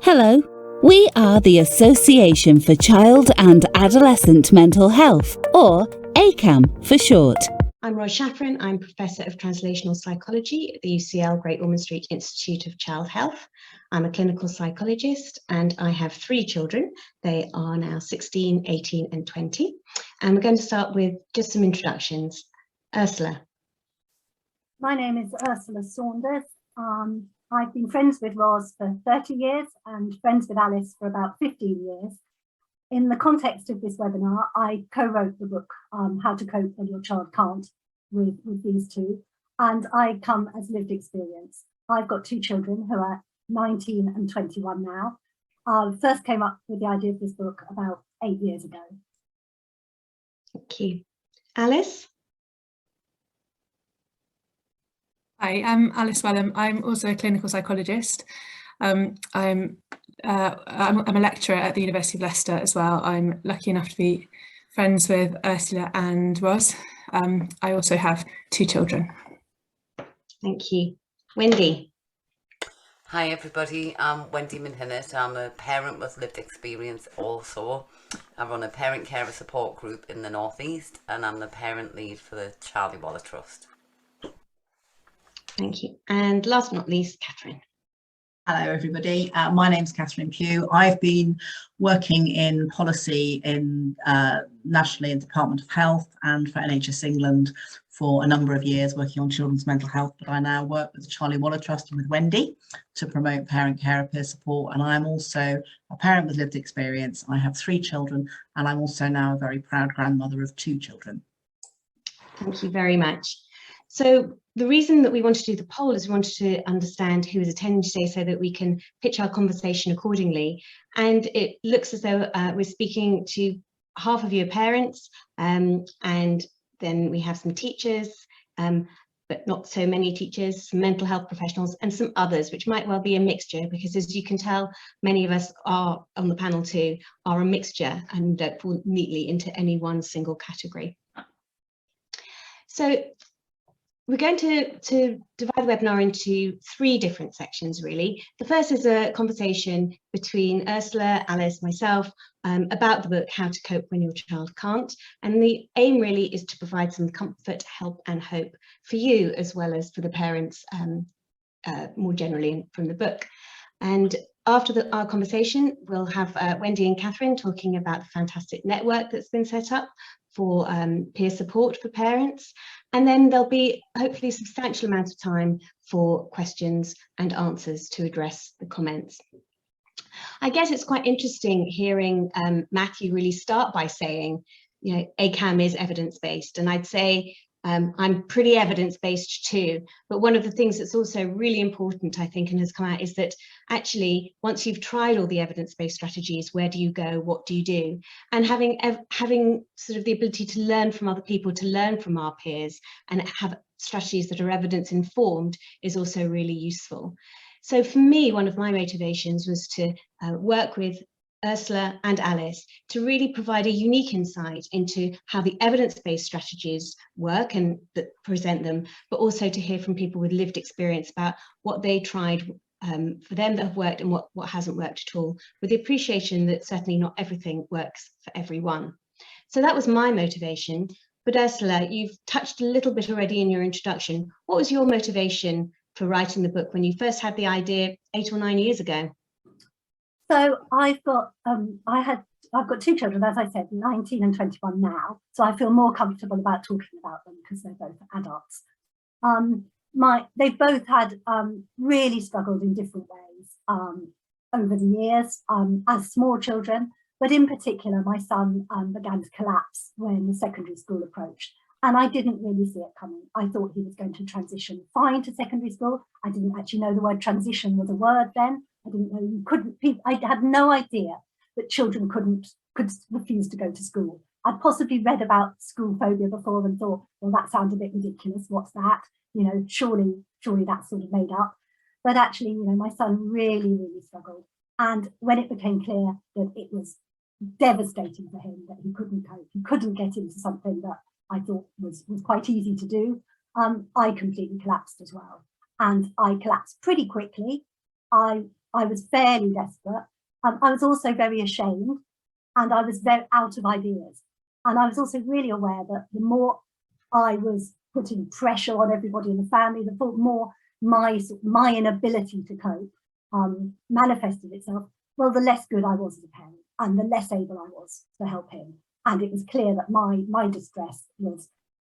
Hello, we are the Association for Child and Adolescent Mental Health, or ACAM for short. I'm Roy Shafran. I'm Professor of Translational Psychology at the UCL Great Ormond Street Institute of Child Health. I'm a clinical psychologist and I have 3 children. They are now 16, 18 and 20. And we're going to start with just some introductions. Ursula. My name is Ursula Saunders. I've been friends with Roz for 30 years and friends with Alice for about 15 years. In the context of this webinar, I co-wrote the book, How to Cope When Your Child Can't, with these two, and I come as lived experience. I've got 2 children who are 19 and 21 now. First came up with the idea of this book about 8 years ago. Thank you. Alice? Hi, I'm Alice Wellham. I'm also a clinical psychologist. I'm a lecturer at the University of Leicester as well. I'm lucky enough to be friends with Ursula and Roz. I also have 2 children. Thank you. Wendy? Hi everybody, I'm Wendy Minhinnett. I'm a parent with lived experience also. I run a parent carer support group in the North East and I'm the parent lead for the Charlie Waller Trust. Thank you. And last but not least, Catherine. Hello everybody, my name's Catherine Pugh. I've been working in policy in nationally in Department of Health and for NHS England for a number of years working on children's mental health, but I now work with the Charlie Waller Trust and with Wendy to promote parent care peer support, and I'm also a parent with lived experience. I have 3 children and I'm also now a very proud grandmother of 2 children. Thank you very much. So the reason that we wanted to do the poll is we wanted to understand who is attending today so that we can pitch our conversation accordingly. And it looks as though we're speaking to half of you are parents, and then we have some teachers, but not so many teachers, some mental health professionals and some others, which might well be a mixture, because as you can tell, many of us are on the panel too, are a mixture and don't fall neatly into any one single category. So we're going to divide the webinar into 3 different sections, really. The first is a conversation between Ursula, Alice, myself, about the book, How to Cope When Your Child Can't. And the aim really is to provide some comfort, help and hope for you, as well as for the parents more generally from the book. And after our conversation, we'll have Wendy and Catherine talking about the fantastic network that's been set up for peer support for parents. And then there'll be hopefully a substantial amount of time for questions and answers to address the comments. I guess it's quite interesting hearing Matthew really start by saying, you know, ACAM is evidence-based, and I'd say I'm pretty evidence-based too, but one of the things that's also really important, I think, and has come out is that actually once you've tried all the evidence-based strategies, where do you go, what do you do? And having sort of the ability to learn from other people, to learn from our peers and have strategies that are evidence-informed is also really useful. So for me, one of my motivations was to work with Ursula and Alice to really provide a unique insight into how the evidence-based strategies work and that present them, but also to hear from people with lived experience about what they tried for them that have worked and what hasn't worked at all, with the appreciation that certainly not everything works for everyone. So that was my motivation. But Ursula, you've touched a little bit already in your introduction. What was your motivation for writing the book when you first had the idea 8 or 9 years ago? So I've got 2 children, as I said, 19 and 21 now. So I feel more comfortable about talking about them because they're both adults. They've both had really struggled in different ways over the years as small children, but in particular, my son began to collapse when the secondary school approached. And I didn't really see it coming. I thought he was going to transition fine to secondary school. I didn't actually know the word transition was a word then. I didn't know you couldn't, I had no idea that children could refuse to go to school. I'd possibly read about school phobia before and thought, well, that sounds a bit ridiculous. What's that? You know, surely that's sort of made up. But actually, you know, my son really, really struggled. And when it became clear that it was devastating for him, that he couldn't cope, he couldn't get into something that I thought was quite easy to do, I completely collapsed as well. And I collapsed pretty quickly. I I was fairly desperate. I was also very ashamed, and I was very out of ideas. And I was also really aware that the more I was putting pressure on everybody in the family, the more my inability to cope manifested itself. Well, the less good I was as a parent, and the less able I was to help him. And it was clear that my distress was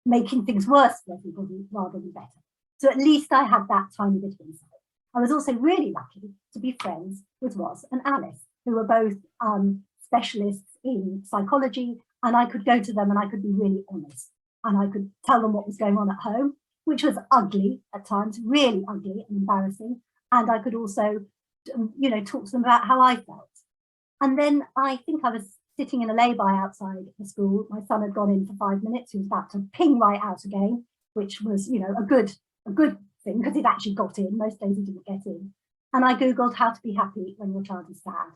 making things worse for everybody rather than better. So at least I had that tiny bit of insight. I was also really lucky to be friends with Roz and Alice, who were both specialists in psychology, and I could go to them and I could be really honest, and I could tell them what was going on at home, which was ugly at times, really ugly and embarrassing. And I could also, talk to them about how I felt. And then I think I was sitting in a lay-by outside the school. My son had gone in for 5 minutes. He was about to ping right out again, which was, a good thing, because he'd actually got in. Most days he didn't get in. And I Googled how to be happy when your child is sad.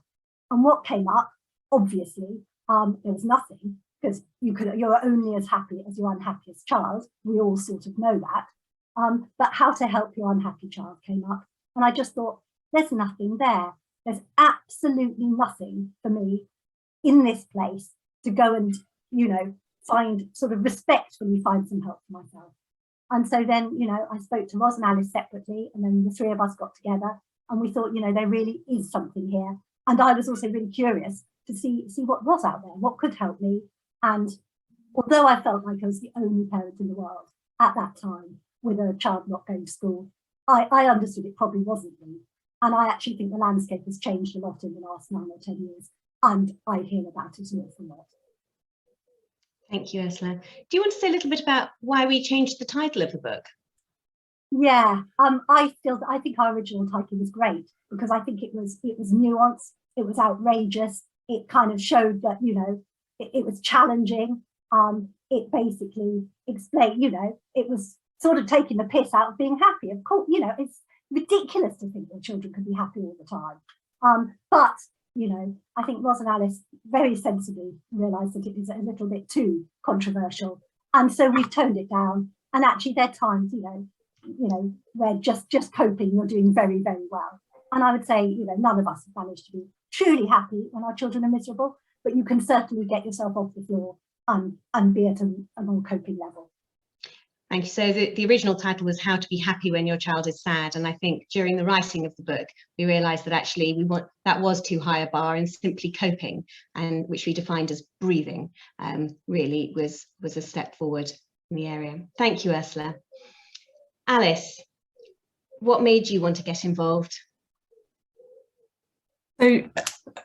And what came up, obviously, there was nothing, because you're only as happy as your unhappiest child. We all sort of know that. But how to help your unhappy child came up. And I just thought, there's nothing there. There's absolutely nothing for me in this place to go and, find sort of respectfully find some help for myself. And so then, I spoke to Roz and Alice separately, and then the three of us got together and we thought, there really is something here. And I was also really curious to see what was out there, what could help me. And although I felt like I was the only parent in the world at that time with a child not going to school, I understood it probably wasn't me. And I actually think the landscape has changed a lot in the last 9 or 10 years. And I hear about it an awful lot. Thank you, Ursula. Do you want to say a little bit about why we changed the title of the book? Yeah, I think our original title was great, because I think it was nuanced, it was outrageous, it kind of showed that, it was challenging. It basically explained, it was sort of taking the piss out of being happy. Of course, it's ridiculous to think that children can be happy all the time. But I think Roz and Alice very sensibly realised that it was a little bit too controversial, and so we've toned it down. And actually, there are times, where just coping, you're doing very, very well. And I would say, none of us have managed to be truly happy when our children are miserable, but you can certainly get yourself off the floor and be at a more coping level. Thank you. So the original title was How to Be Happy When Your Child is Sad. And I think during the writing of the book, we realised that actually that was too high a bar, and simply coping, and which we defined as breathing, really was a step forward in the area. Thank you, Ursula. Alice, what made you want to get involved? So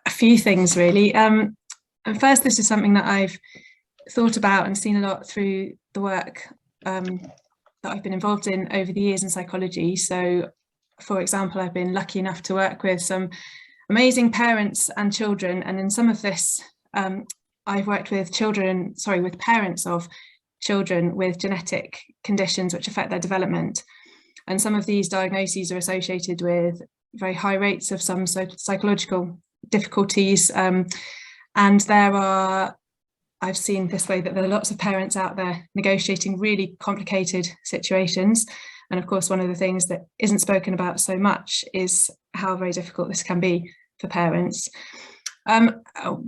a few things really. And first, this is something that I've thought about and seen a lot through the work that I've been involved in over the years in psychology. So, for example, I've been lucky enough to work with some amazing parents and children, and in some of this, I've worked with parents of children with genetic conditions which affect their development. And some of these diagnoses are associated with very high rates of some psychological difficulties. And I've seen this way that there are lots of parents out there negotiating really complicated situations. And of course, one of the things that isn't spoken about so much is how very difficult this can be for parents.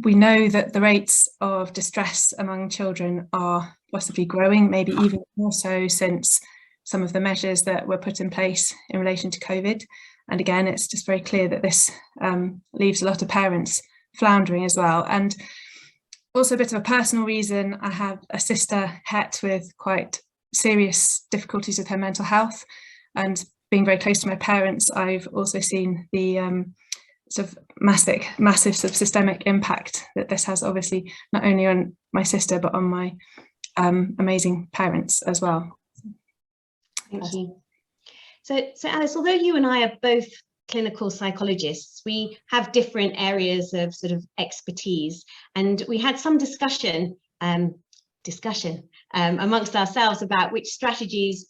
We know that the rates of distress among children are possibly growing, maybe even more so since some of the measures that were put in place in relation to COVID. And again, it's just very clear that this leaves a lot of parents floundering as well. And also a bit of a personal reason, I have a sister, Het, with quite serious difficulties with her mental health. And being very close to my parents, I've also seen the sort of massive sort of systemic impact that this has, obviously, not only on my sister, but on my amazing parents as well. Thank you. So Alice, although you and I are both clinical psychologists, we have different areas of sort of expertise, and we had some discussion amongst ourselves about which strategies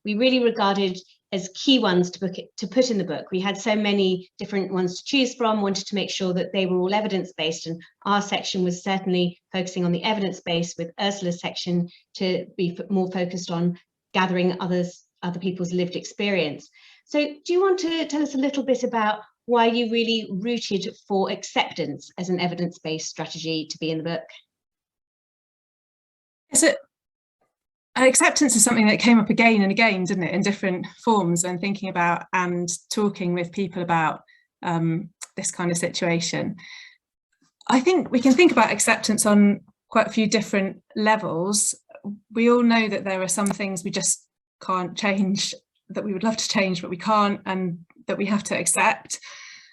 we really regarded as key ones to put in the book. We had so many different ones to choose from, wanted to make sure that they were all evidence-based, and our section was certainly focusing on the evidence base, with Ursula's section to be more focused on gathering other people's lived experience. So do you want to tell us a little bit about why you really rooted for acceptance as an evidence-based strategy to be in the book? Acceptance is something that came up again and again, didn't it, in different forms, and thinking about and talking with people about this kind of situation. I think we can think about acceptance on quite a few different levels. We all know that there are some things we just can't change, that we would love to change, but we can't, and that we have to accept.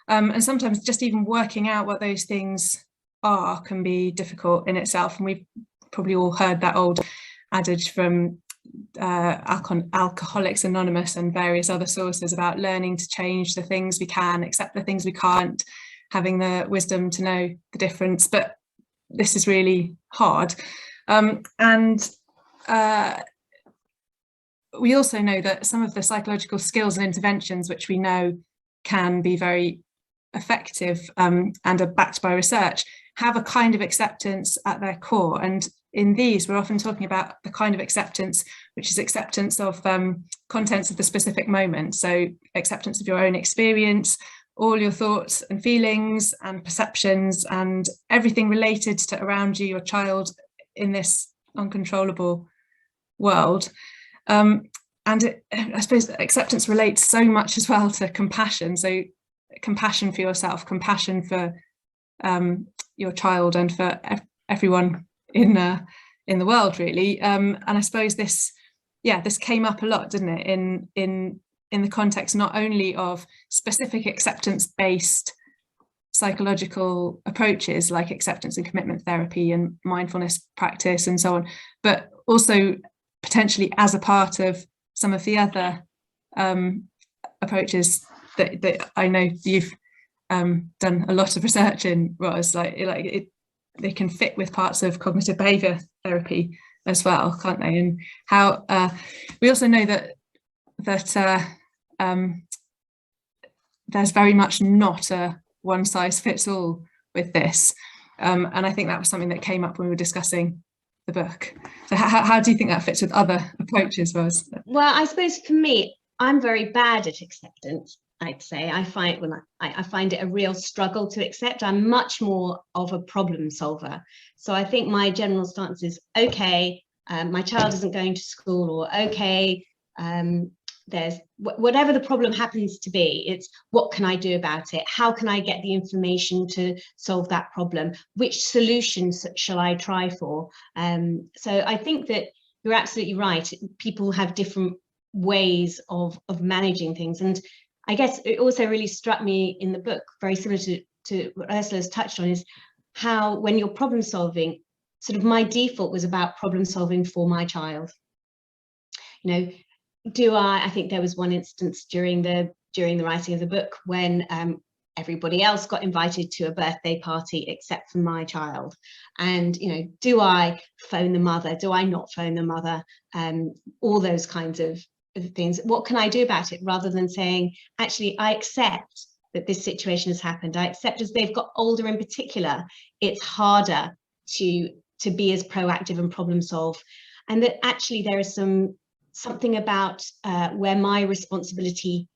And sometimes just even working out what those things are can be difficult in itself. And we've probably all heard that old adage from Alcoholics Anonymous and various other sources about learning to change the things we can, accept the things we can't, having the wisdom to know the difference. But this is really hard. We also know that some of the psychological skills and interventions which we know can be very effective and are backed by research have a kind of acceptance at their core. And in these, we're often talking about the kind of acceptance which is acceptance of contents of the specific moment. So acceptance of your own experience, all your thoughts and feelings and perceptions and everything related to around you, your child, in this uncontrollable world. I suppose acceptance relates so much as well to compassion. So compassion for yourself, compassion for your child and for everyone in the world, really. And I suppose this came up a lot, didn't it, in the context not only of specific acceptance-based psychological approaches like acceptance and commitment therapy and mindfulness practice and so on, but also potentially as a part of some of the other approaches that I know you've done a lot of research in, Roz. They can fit with parts of cognitive behaviour therapy as well, can't they? And how we also know that there's very much not a one size fits all with this, and I think that was something that came up when we were discussing the book. So how do you think that fits with other approaches, Roz? Well, I suppose for me, I'm very bad at acceptance. I'd say I find it a real struggle to accept. I'm much more of a problem solver. So I think my general stance is, okay, my child isn't going to school, or okay, there's whatever the problem happens to be, it's what can I do about it? How can I get the information to solve that problem? Which solutions shall I try for? So I think that you're absolutely right. People have different ways of managing things. And I guess it also really struck me in the book, very similar to what Ursula's touched on, is how when you're problem solving, sort of my default was about problem solving for my child. You know, I think there was one instance during the writing of the book when everybody else got invited to a birthday party except for my child. And, you know, do I phone the mother? Do I not phone the mother? All those kinds of things. What can I do about it? Rather than saying, actually, I accept that this situation has happened. I accept as they've got older in particular, it's harder to be as proactive and problem solve. And that actually there is something about where my responsibility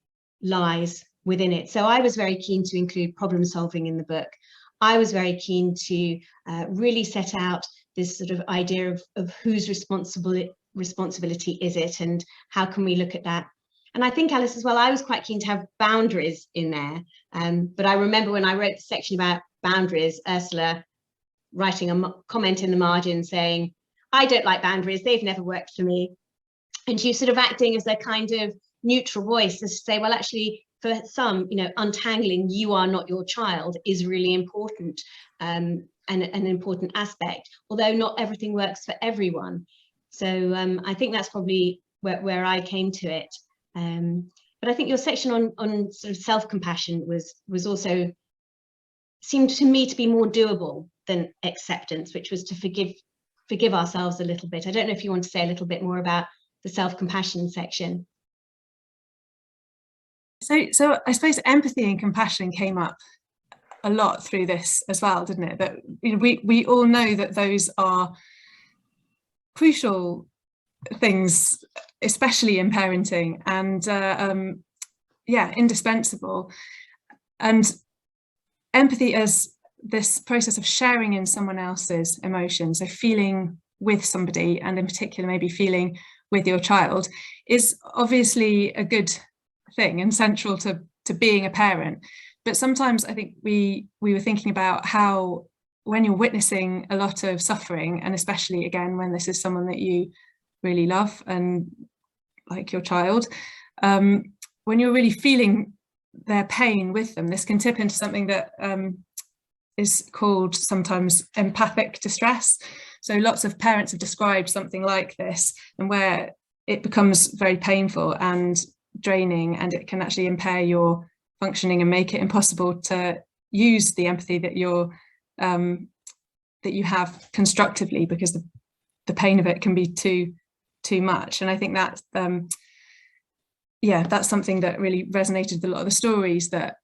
lies within it. So I was very keen to include problem solving in the book. I was very keen to really set out this sort of idea of whose responsibility is it, and how can we look at that. And I think, Alice, as well, I was quite keen to have boundaries in there. But I remember when I wrote the section about boundaries, Ursula writing a comment in the margin saying, I don't like boundaries, they've never worked for me. And she's sort of acting as a kind of neutral voice, as to say, well, actually, for some, you know, untangling you are not your child is really important, and an important aspect, although not everything works for everyone. So I think that's probably where I came to it. But I think your section on sort of self-compassion was also, seemed to me to be more doable than acceptance, which was to forgive ourselves a little bit. I don't know if you want to say a little bit more about the self-compassion section. So I suppose empathy and compassion came up a lot through this as well, didn't it? That, you know, we all know that those are crucial things, especially in parenting, and indispensable. And empathy as this process of sharing in someone else's emotions, so feeling with somebody, and in particular maybe feeling with your child, is obviously a good thing and central to being a parent. But sometimes I think we were thinking about how, when you're witnessing a lot of suffering, and especially again when this is someone that you really love and like your child, when you're really feeling their pain with them, this can tip into something that is called sometimes empathic distress. So lots of parents have described something like this, and where it becomes very painful and draining, and it can actually impair your functioning and make it impossible to use the empathy that you have constructively, because the pain of it can be too much. And I think that that's something that really resonated with a lot of the stories that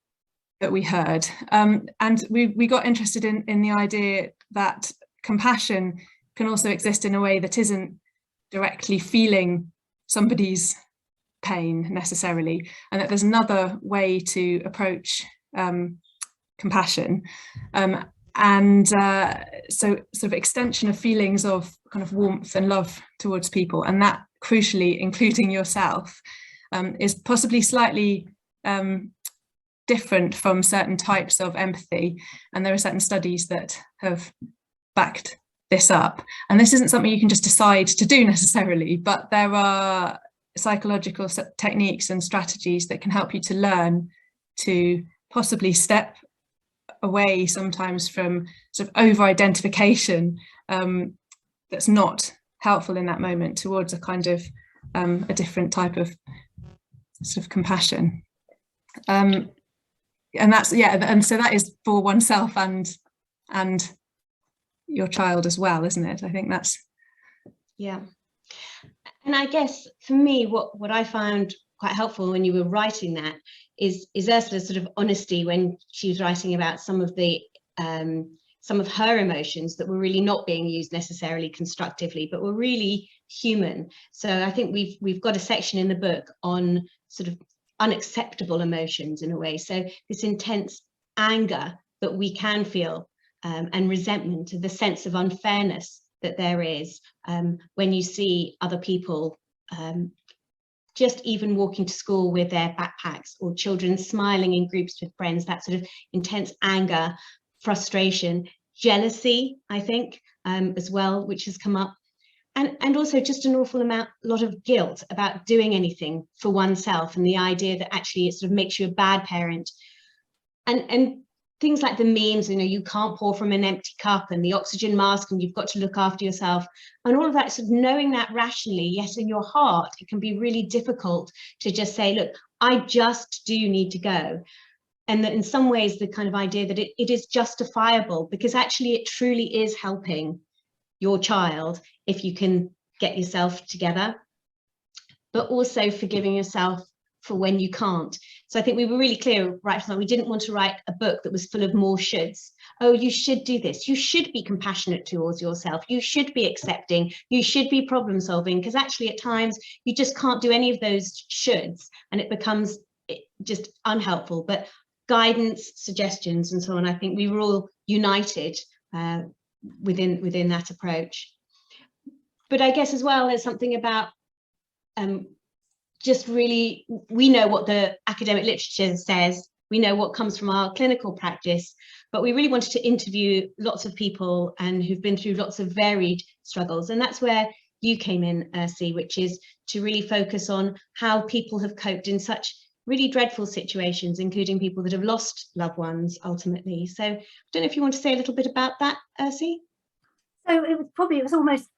we heard. And we got interested in the idea that compassion can also exist in a way that isn't directly feeling somebody's pain necessarily, and that there's another way to approach compassion, and so sort of extension of feelings of kind of warmth and love towards people, and that crucially including yourself, is possibly slightly different from certain types of empathy, and there are certain studies that have backed this up. And this isn't something you can just decide to do necessarily, but there are psychological techniques and strategies that can help you to learn to possibly step away sometimes from sort of over-identification that's not helpful in that moment, towards a kind of a different type of sort of compassion. And that's, and so that is for oneself and your child as well, isn't it? I think that's... Yeah. And I guess for me, what I found quite helpful when you were writing that is Ursula's sort of honesty when she was writing about some of her emotions that were really not being used necessarily constructively, but were really human. So I think we've got a section in the book on sort of unacceptable emotions in a way. So this intense anger that we can feel, and resentment, the sense of unfairness that there is when you see other people just even walking to school with their backpacks, or children smiling in groups with friends, that sort of intense anger, frustration, jealousy, I think, as well, which has come up. And also just an awful lot of guilt about doing anything for oneself, and the idea that actually it sort of makes you a bad parent. And things like the memes, you can't pour from an empty cup, and the oxygen mask, and you've got to look after yourself, and all of that, sort of knowing that rationally, yes, in your heart, it can be really difficult to just say, look, I just do need to go. And that in some ways, the kind of idea that it is justifiable, because actually it truly is helping your child if you can get yourself together, but also forgiving yourself for when you can't. So I think we were really clear right from the start, we didn't want to write a book that was full of more shoulds. Oh, you should do this, you should be compassionate towards yourself, you should be accepting, you should be problem solving, because actually at times you just can't do any of those shoulds, and it becomes just unhelpful. But guidance, suggestions, and so on, I think we were all united within that approach. But I guess as well, there's something about just really, we know what the academic literature says, we know what comes from our clinical practice, but we really wanted to interview lots of people and who've been through lots of varied struggles. And that's where you came in, Ursi, which is to really focus on how people have coped in such really dreadful situations, including people that have lost loved ones ultimately. So I don't know if you want to say a little bit about that, Ursi? So it was almost,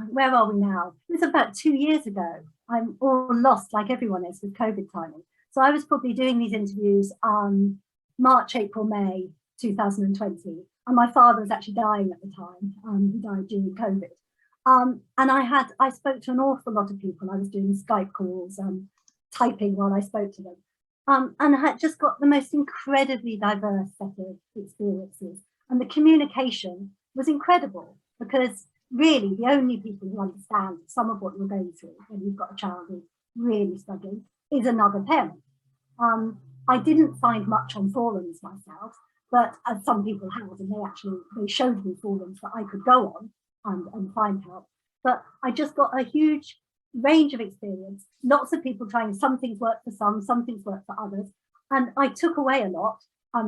where are we now? It was about 2 years ago. I'm all lost, like everyone is, with COVID timing. So I was probably doing these interviews March, April, May 2020, and my father was actually dying at the time. He died during COVID, and I spoke to an awful lot of people. I was doing Skype calls, typing while I spoke to them, and I had just got the most incredibly diverse set of experiences, and the communication was incredible, because really the only people who understand some of what you're going through when you've got a child who's really struggling is another parent. I didn't find much on forums myself, but as some people have, and they showed me forums that I could go on and find help. But I just got a huge range of experience, lots of people trying, some things work for some things work for others. And I took away a lot,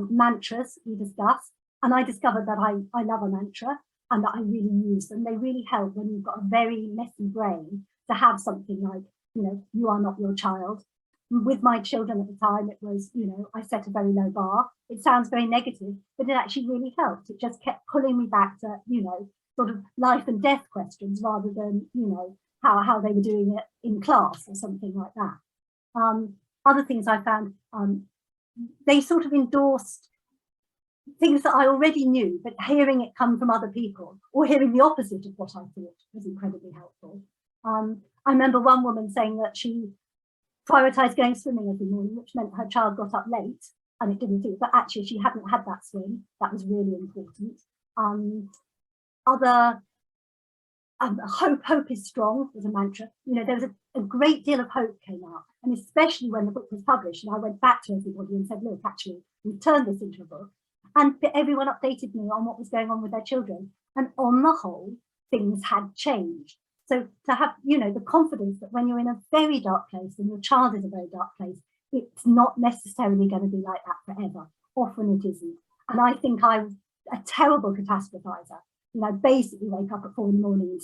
mantras we discussed, and I discovered that I love a mantra and that I really use them. They really help when you've got a very messy brain to have something like, you are not your child. With my children at the time, it was, I set a very low bar. It sounds very negative, but it actually really helped. It just kept pulling me back to, sort of life and death questions rather than, how they were doing it in class or something like that. Other things I found, they sort of endorsed things that I already knew, but hearing it come from other people or hearing the opposite of what I thought was incredibly helpful. I remember one woman saying that she prioritized going swimming every morning, which meant her child got up late and it didn't do, but actually she hadn't had that swim. That was really important. Hope is strong was a mantra. There was a great deal of hope came out, and especially when the book was published and I went back to everybody and said, look, actually, we've turned this into a book, and everyone updated me on what was going on with their children. And on the whole, things had changed. So to have, the confidence that when you're in a very dark place and your child is a very dark place, it's not necessarily going to be like that forever. Often it isn't. And I think I'm a terrible catastrophizer. Basically wake up at 4 in the morning and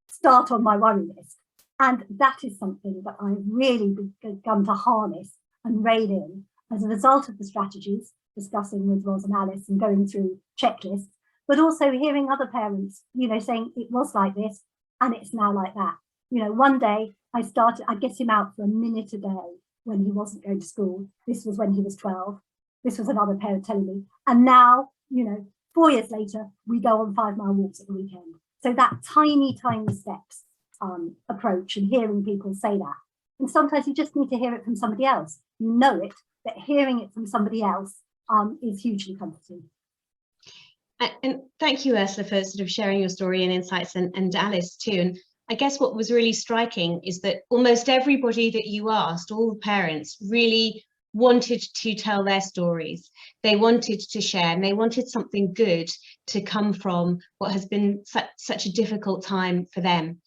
start on my worry list. And that is something that I've really begun to harness and rein in as a result of the strategies, discussing with Ros and Alice and going through checklists, but also hearing other parents, saying it was like this and it's now like that. One day I get him out for a minute a day when he wasn't going to school. This was when he was 12. This was another parent telling me. And now, 4 years later, we go on 5-mile walks at the weekend. So that tiny steps approach and hearing people say that. And sometimes you just need to hear it from somebody else. You know it, but hearing it from somebody else is hugely comforting. And thank you, Ursula, for sort of sharing your story and insights, and Alice too. And I guess what was really striking is that almost everybody that you asked, all the parents, really wanted to tell their stories. They wanted to share, and they wanted something good to come from what has been such a difficult time for them.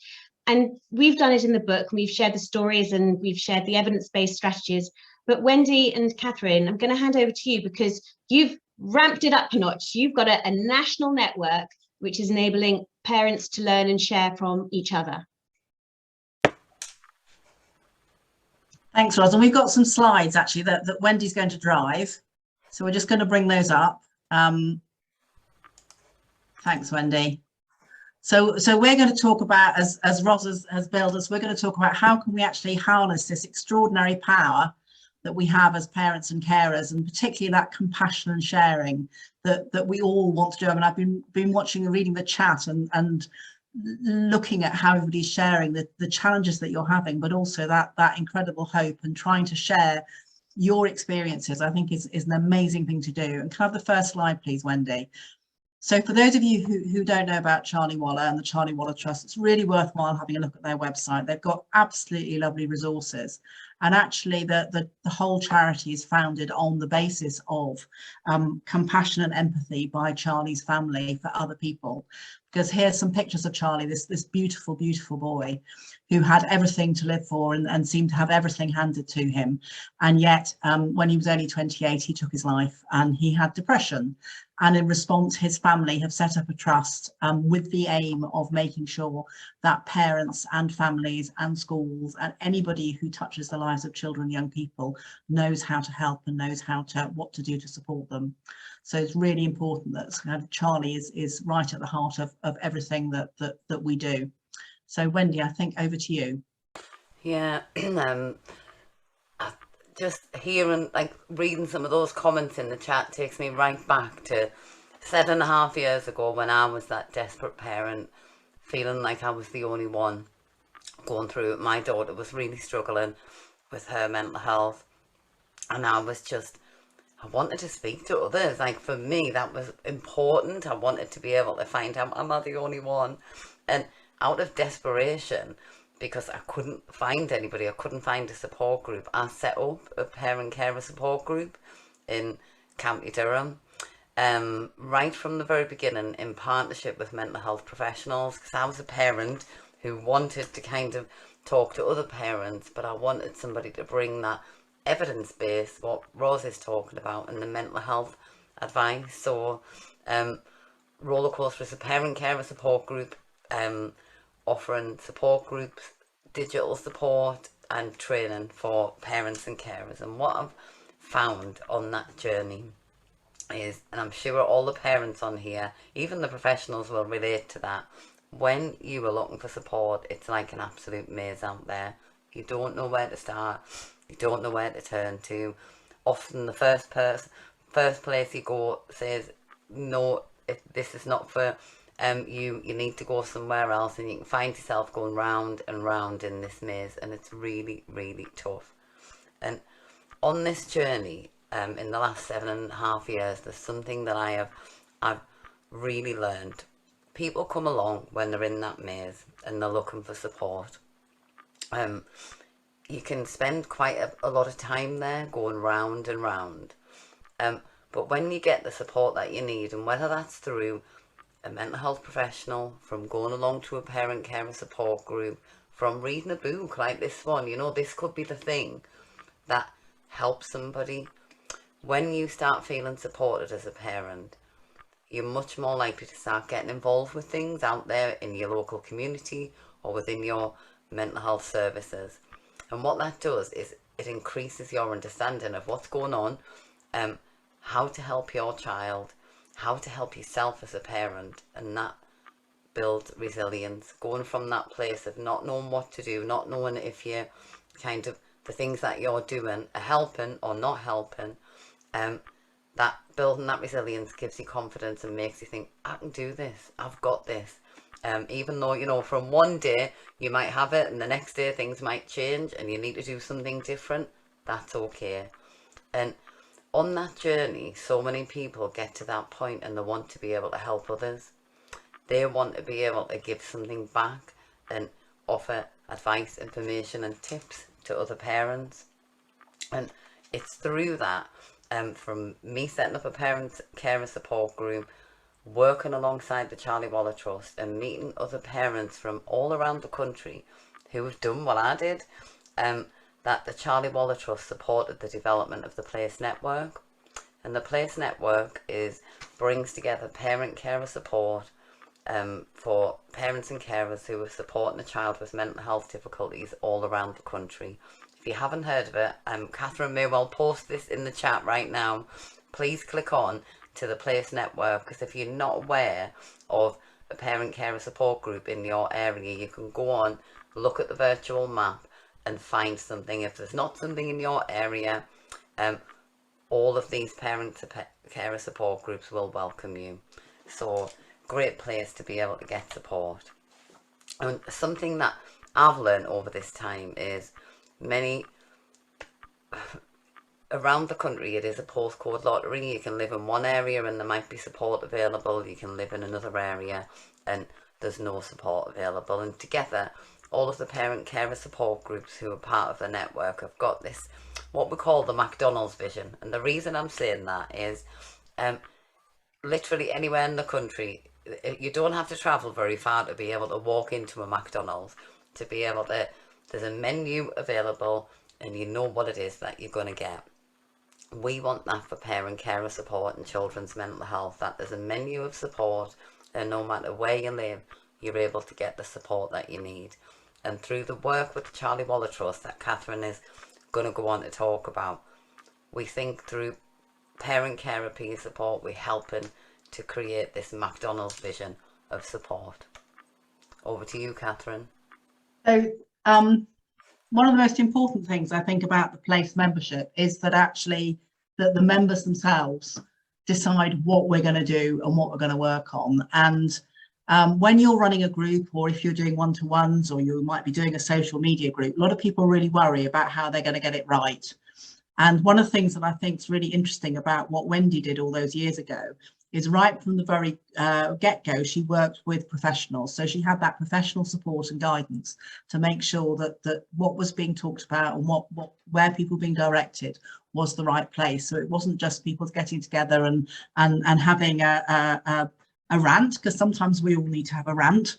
And we've done it in the book. We've shared the stories and we've shared the evidence-based strategies. But Wendy and Catherine, I'm going to hand over to you because you've ramped it up a notch. You've got a national network which is enabling parents to learn and share from each other. Thanks, Ros. And we've got some slides actually that Wendy's going to drive. So we're just going to bring those up. Thanks, Wendy. So we're going to talk about, as Ros has billed us, we're going to talk about how can we actually harness this extraordinary power that we have as parents and carers, and particularly that compassion and sharing that we all want to do. I mean, I've been watching and reading the chat and looking at how everybody's sharing the challenges that you're having, but also that incredible hope and trying to share your experiences, I think is an amazing thing to do. And can I have the first slide, please, Wendy? So for those of you who don't know about Charlie Waller and the Charlie Waller Trust, it's really worthwhile having a look at their website. They've got absolutely lovely resources. And actually the whole charity is founded on the basis of compassion and empathy by Charlie's family for other people. Because here's some pictures of Charlie, this beautiful, beautiful boy who had everything to live for and seemed to have everything handed to him. And yet when he was only 28, he took his life and he had depression. And in response, his family have set up a trust with the aim of making sure that parents and families and schools and anybody who touches the lives of children and young people knows how to help and knows what to do to support them. So it's really important that Charlie is right at the heart of everything that we do. So Wendy, I think over to you. Yeah, just hearing, reading some of those comments in the chat takes me right back to 7.5 years ago when I was that desperate parent, feeling like I was the only one going through it. My daughter was really struggling with her mental health, and I wanted to speak to others. For me, that was important. I wanted to be able to find out, am I the only one? And out of desperation, because I couldn't find anybody, I couldn't find a support group, I set up a parent carer support group in County Durham, right from the very beginning, in partnership with mental health professionals, because I was a parent who wanted to kind of talk to other parents, but I wanted somebody to bring that evidence base, what Rose is talking about, and the mental health advice. So Rollercoaster is a parent carer support group, offering support groups, digital support and training for parents and carers. And what I've found on that journey is, and I'm sure all the parents on here, even the professionals, will relate to that, when you are looking for support, it's like an absolute maze out there. You don't know where to start, you don't know where to turn to. Often the first place you go says, no, this is not for you need to go somewhere else, and you can find yourself going round and round in this maze, and it's really, really tough. And on this journey, in the last 7.5 years, there's something that I've really learned. People come along when they're in that maze and they're looking for support. You can spend quite a lot of time there going round and round. But when you get the support that you need, and whether that's through a mental health professional, from going along to a parent carer support group, from reading a book like this one, you know, this could be the thing that helps somebody. When you start feeling supported as a parent, you're much more likely to start getting involved with things out there in your local community or within your mental health services. And what that does is it increases your understanding of what's going on, how to help your child, how to help yourself as a parent, and that builds resilience. Going from that place of not knowing what to do, not knowing if you kind of the things that you're doing are helping or not helping, that building that resilience gives you confidence and makes you think, I can do this, I've got this. Even though, you know, from one day you might have it and the next day things might change and you need to do something different, that's okay. And on that journey, so many people get to that point and they want to be able to help others. They want to be able to give something back and offer advice, information and tips to other parents. And it's through that, from me setting up a parent carer support group, working alongside the Charlie Waller Trust and meeting other parents from all around the country who have done what I did, that the Charlie Waller Trust supported the development of the Place Network. And the Place Network brings together parent carer support for parents and carers who are supporting a child with mental health difficulties all around the country. If you haven't heard of it, Catherine may well post this in the chat right now. Please click on to the Place Network, because if you're not aware of a parent carer support group in your area, you can go on, look at the virtual map and find something. If there's not something in your area, all of these parent carer support groups will welcome you. So great place to be able to get support. And something that I've learned over this time is around the country it is a postcode lottery. You can live in one area and there might be support available. You can live in another area and there's no support available. And together, all of the parent carer support groups who are part of the network have got this, what we call the McDonald's vision. And the reason I'm saying that is literally anywhere in the country, you don't have to travel very far to be able to walk into a McDonald's, to be able to, there's a menu available and you know what it is that you're going to get. We want that for parent carer support and children's mental health, that there's a menu of support and no matter where you live, you're able to get the support that you need. And through the work with the Charlie Waller Trust that Catherine is going to go on to talk about, we think through parent carer peer support, we're helping to create this McDonald's vision of support. Over to you, Catherine. So one of the most important things I think about the Place membership is that actually that the members themselves decide what we're going to do and what we're going to work on. And when you're running a group, or if you're doing one-to-ones, or you might be doing a social media group, a lot of people really worry about how they're going to get it right. And one of the things that I think is really interesting about what Wendy did all those years ago is right from the very get-go, she worked with professionals. So she had that professional support and guidance to make sure that what was being talked about and where people were being directed was the right place. So it wasn't just people getting together and having a rant, because sometimes we all need to have a rant.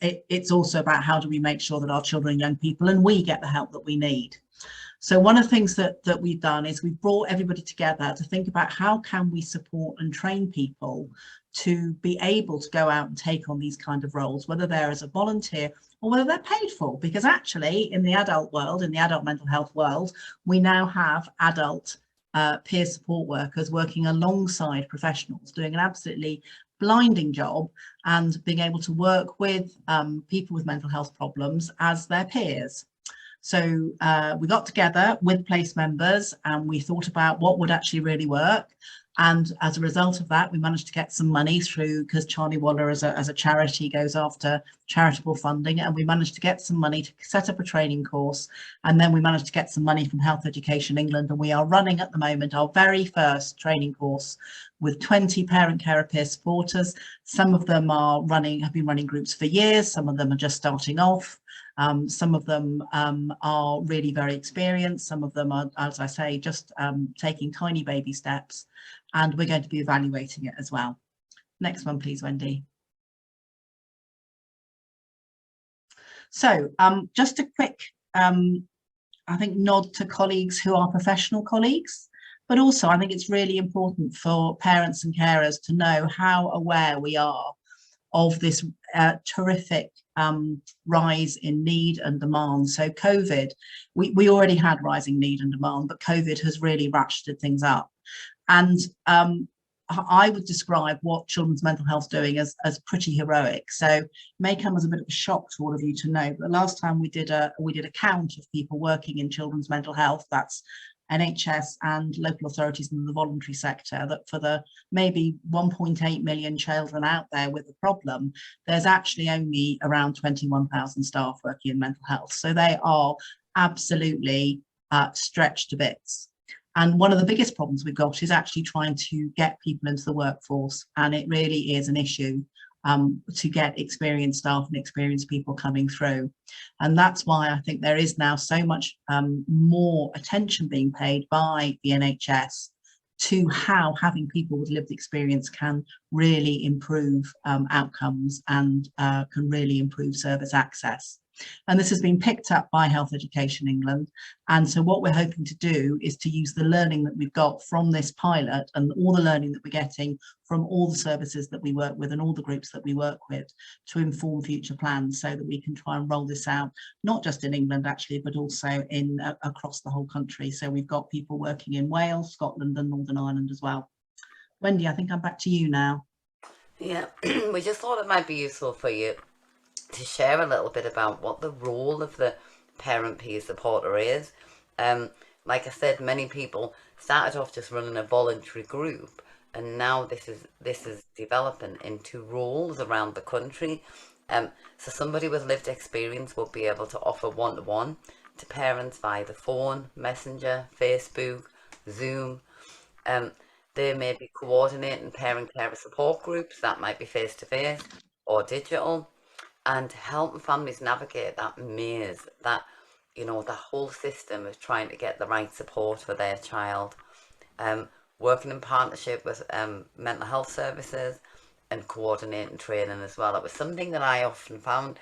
It's also about how do we make sure that our children and young people and we get the help that we need. So one of the things that we've done is we've brought everybody together to think about how can we support and train people to be able to go out and take on these kind of roles, whether they're as a volunteer or whether they're paid for. Because actually in the adult world, in the adult mental health world, we now have adult peer support workers working alongside professionals, doing an absolutely blinding job and being able to work with people with mental health problems as their peers. So we got together with place members and we thought about what would actually really work. And as a result of that, we managed to get some money through, because Charlie Waller as a charity goes after charitable funding, and we managed to get some money to set up a training course. And then we managed to get some money from Health Education England, and we are running at the moment our very first training course with 20 parent carer peer supporters. Some of them have been running groups for years, some of them are just starting off. Some of them are really very experienced. Some of them are, as I say, just taking tiny baby steps, and we're going to be evaluating it as well. Next one, please, Wendy. So just a quick, I think, nod to colleagues who are professional colleagues, but also I think it's really important for parents and carers to know how aware we are of this terrific rise in need and demand. So COVID, we already had rising need and demand, but COVID has really ratcheted things up. And I would describe what children's mental health is doing as pretty heroic. So it may come as a bit of a shock to all of you to know, but the last time we did a count of people working in children's mental health, that's NHS and local authorities in the voluntary sector, that for the maybe 1.8 million children out there with a problem, there's actually only around 21,000 staff working in mental health. So they are absolutely stretched to bits. And one of the biggest problems we've got is actually trying to get people into the workforce. And it really is an issue to get experienced staff and experienced people coming through. And that's why I think there is now so much more attention being paid by the NHS to how having people with lived experience can really improve outcomes and can really improve service access. And this has been picked up by Health Education England. And so what we're hoping to do is to use the learning that we've got from this pilot and all the learning that we're getting from all the services that we work with and all the groups that we work with to inform future plans, so that we can try and roll this out, not just in England actually, but also in across the whole country. So we've got people working in Wales, Scotland and Northern Ireland as well. Wendy, I think I'm back to you now. Yeah, we just thought it might be useful for you to share a little bit about what the role of the parent peer supporter is. Like I said, many people started off just running a voluntary group, and now this is developing into roles around the country. So somebody with lived experience will be able to offer one-to-one to parents via the phone, messenger, Facebook, Zoom. They may be coordinating parent carer support groups, that might be face-to-face or digital, and helping families navigate that maze, that, you know, the whole system of trying to get the right support for their child. Working in partnership with mental health services and coordinating training as well. It was something that I often found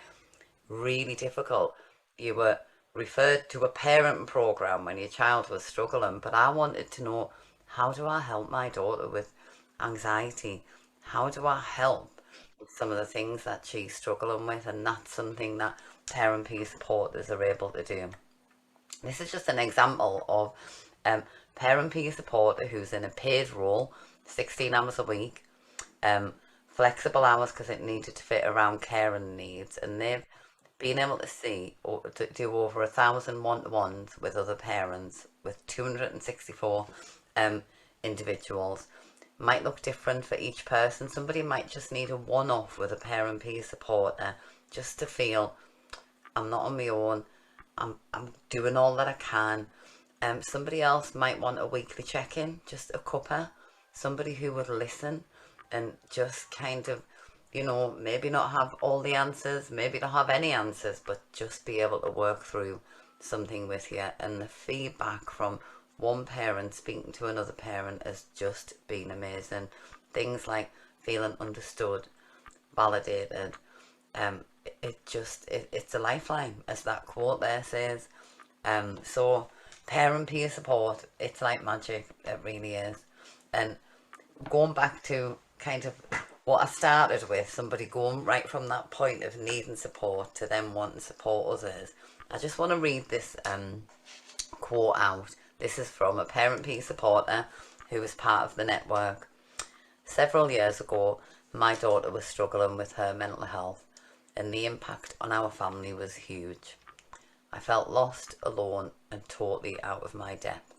really difficult. You were referred to a parent program when your child was struggling, but I wanted to know, how do I help my daughter with anxiety? How do I help some of the things that she's struggling with? And that's something that parent peer supporters are able to do. This is just an example of parent peer supporter who's in a paid role, 16 hours a week, flexible hours because it needed to fit around caring needs, and they've been able to see or to do over 1,000 one-to-ones with other parents, with 264 individuals. Might look different for each person. Somebody might just need a one-off with a parent peer supporter just to feel I'm not on my own, I'm doing all that I can. Somebody else might want a weekly check-in, just a cuppa, somebody who would listen and just kind of, you know, maybe not have all the answers, maybe not have any answers, but just be able to work through something with you. And the feedback from one parent speaking to another parent has just been amazing. Things like feeling understood, validated. It's a lifeline, as that quote there says. So parent peer support, it's like magic, it really is. And going back to kind of what I started with, somebody going right from that point of needing support to them wanting to support others, I just want to read this quote out. This is from a parent peer supporter who was part of the network. Several years ago, my daughter was struggling with her mental health, and the impact on our family was huge. I felt lost, alone, and totally out of my depth.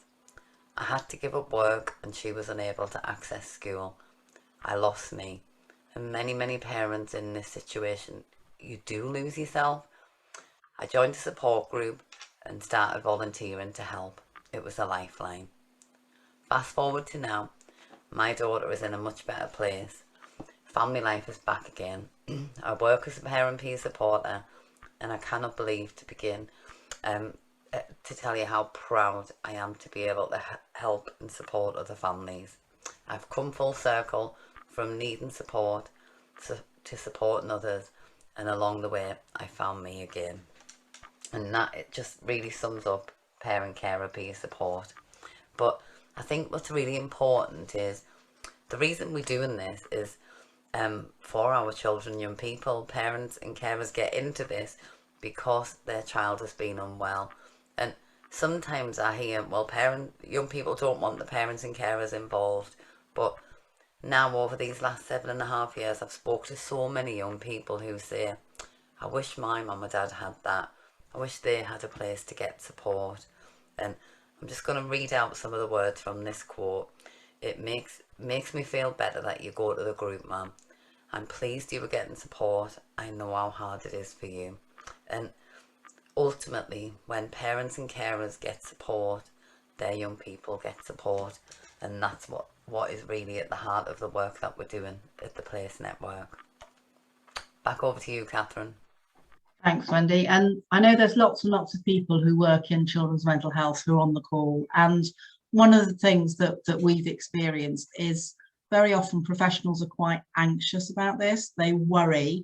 I had to give up work, and she was unable to access school. I lost me. And many parents in this situation, you do lose yourself. I joined a support group and started volunteering to help. It was a lifeline. Fast forward to now, my daughter is in a much better place. Family life is back again. I work as a parent peer supporter, and I cannot believe to begin to tell you how proud I am to be able to help and support other families. I've come full circle from needing support to supporting others, and along the way I found me again. And that, it just really sums up parent carer peer support. But I think what's really important is the reason we're doing this is for our children, young people, parents and carers get into this because their child has been unwell. And sometimes I hear, well, young people don't want the parents and carers involved. But now over these last 7.5 years, I've spoke to so many young people who say, I wish my mum and dad had that. I wish they had a place to get support. And I'm just going to read out some of the words from this quote. It makes me feel better that you go to the group, Mum. I'm pleased you were getting support. I know how hard it is for you. And ultimately, when parents and carers get support, their young people get support. And that's what is really at the heart of the work that we're doing at the Place Network. Back over to you, Catherine. Thanks, Wendy. And I know there's lots and lots of people who work in children's mental health who are on the call. And one of the things that we've experienced is very often professionals are quite anxious about this. They worry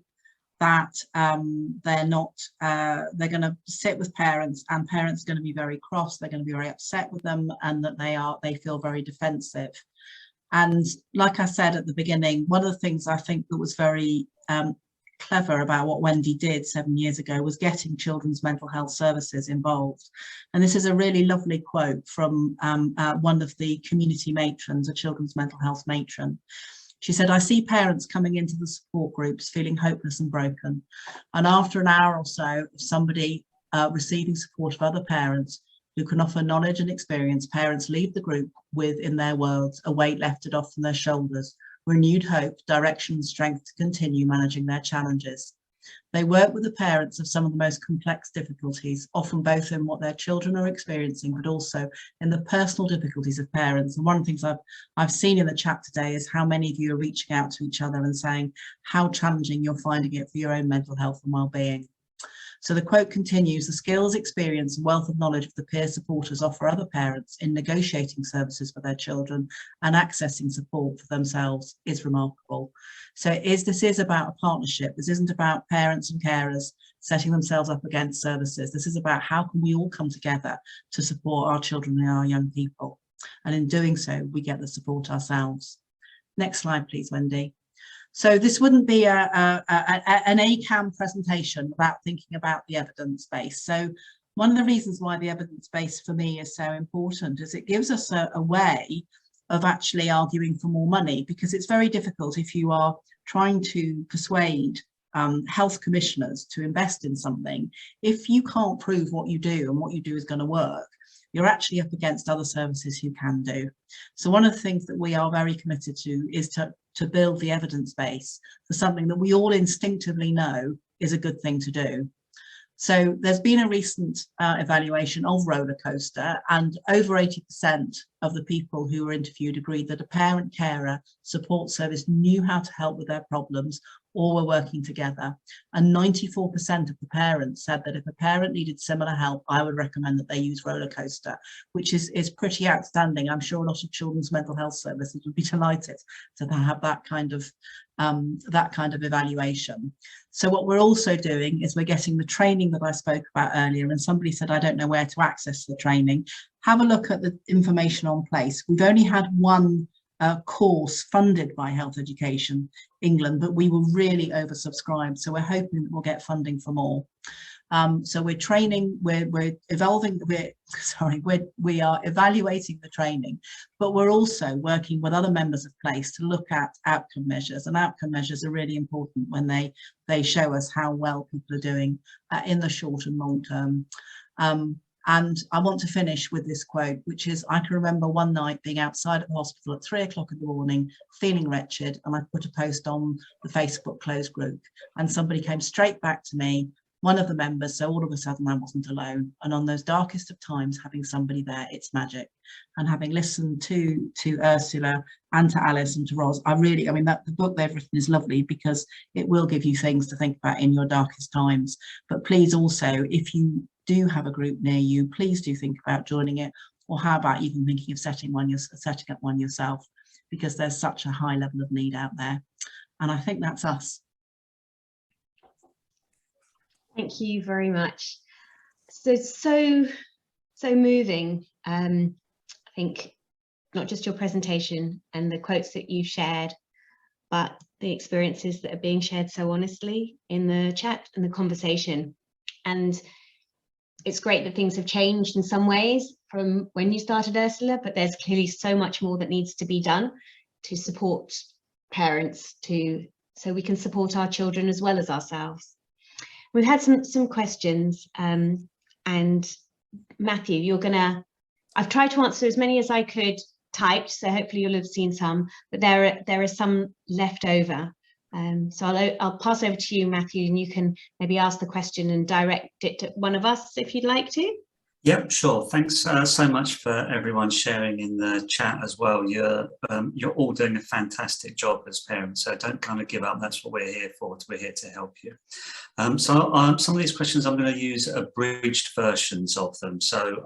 that they're going to sit with parents, and parents are going to be very cross. They're going to be very upset with them, and that they feel very defensive. And like I said at the beginning, one of the things I think that was very clever about what Wendy did 7 years ago was getting children's mental health services involved. And this is a really lovely quote from one of the community matrons, a children's mental health matron. She said, I see parents coming into the support groups feeling hopeless and broken. And after an hour or so of somebody receiving support of other parents who can offer knowledge and experience, parents leave the group with, in their words, a weight lifted off from their shoulders, renewed hope, direction and strength to continue managing their challenges. They work with the parents of some of the most complex difficulties, often both in what their children are experiencing, but also in the personal difficulties of parents. And one of the things I've seen in the chat today is how many of you are reaching out to each other and saying how challenging you're finding it for your own mental health and well-being. So the quote continues, the skills, experience and wealth of knowledge of the peer supporters offer other parents in negotiating services for their children and accessing support for themselves is remarkable. So this is about a partnership. This isn't about parents and carers setting themselves up against services. This is about how can we all come together to support our children and our young people. And in doing so, we get the support ourselves. Next slide, please, Wendy. So this wouldn't be an ACAM presentation without thinking about the evidence base. So one of the reasons why the evidence base for me is so important is it gives us a way of actually arguing for more money, because it's very difficult if you are trying to persuade health commissioners to invest in something. If you can't prove what you do and what you do is going to work, you're actually up against other services who can do. So one of the things that we are very committed to is to build the evidence base for something that we all instinctively know is a good thing to do. So there's been a recent evaluation of roller coaster, and over 80% of the people who were interviewed agreed that a parent carer support service knew how to help with their problems or were working together. And 94% of the parents said that if a parent needed similar help, I would recommend that they use roller coaster, which is pretty outstanding. I'm sure a lot of children's mental health services would be delighted to have that kind of evaluation. So what we're also doing is we're getting the training that I spoke about earlier, and somebody said, I don't know where to access the training. Have a look at the information on place. We've only had one course funded by Health Education England, but we were really oversubscribed. So we're hoping that we'll get funding for more. So we're training, we're evolving, we are evaluating the training, but we're also working with other members of place to look at outcome measures, and outcome measures are really important when they show us how well people are doing in the short and long term. And I want to finish with this quote, which is, I can remember one night being outside of the hospital at 3 o'clock in the morning, feeling wretched, and I put a post on the Facebook closed group, and somebody came straight back to me, one of the members, so all of a sudden I wasn't alone. And on those darkest of times, having somebody there, it's magic. And having listened to Ursula and to Alice and to Ros, I mean, that the book they've written is lovely because it will give you things to think about in your darkest times. But please also, if you do have a group near you, please do think about joining it, or how about even thinking of setting up one yourself, because there's such a high level of need out there. And I think that's us. Thank you very much. So moving. I think not just your presentation and the quotes that you've shared, but the experiences that are being shared so honestly in the chat and the conversation. And it's great that things have changed in some ways from when you started, Ursula, but there's clearly so much more that needs to be done to support parents so we can support our children as well as ourselves. We've had some questions, and Matthew, I've tried to answer as many as I could typed, so hopefully you'll have seen some, but there are some left over. So I'll pass over to you, Matthew, and you can maybe ask the question and direct it to one of us if you'd like to. Yep, sure. Thanks so much for everyone sharing in the chat as well. You're all doing a fantastic job as parents, so don't kind of give up. That's what we're here for. We're here to help you. Some of these questions I'm going to use abridged versions of them. So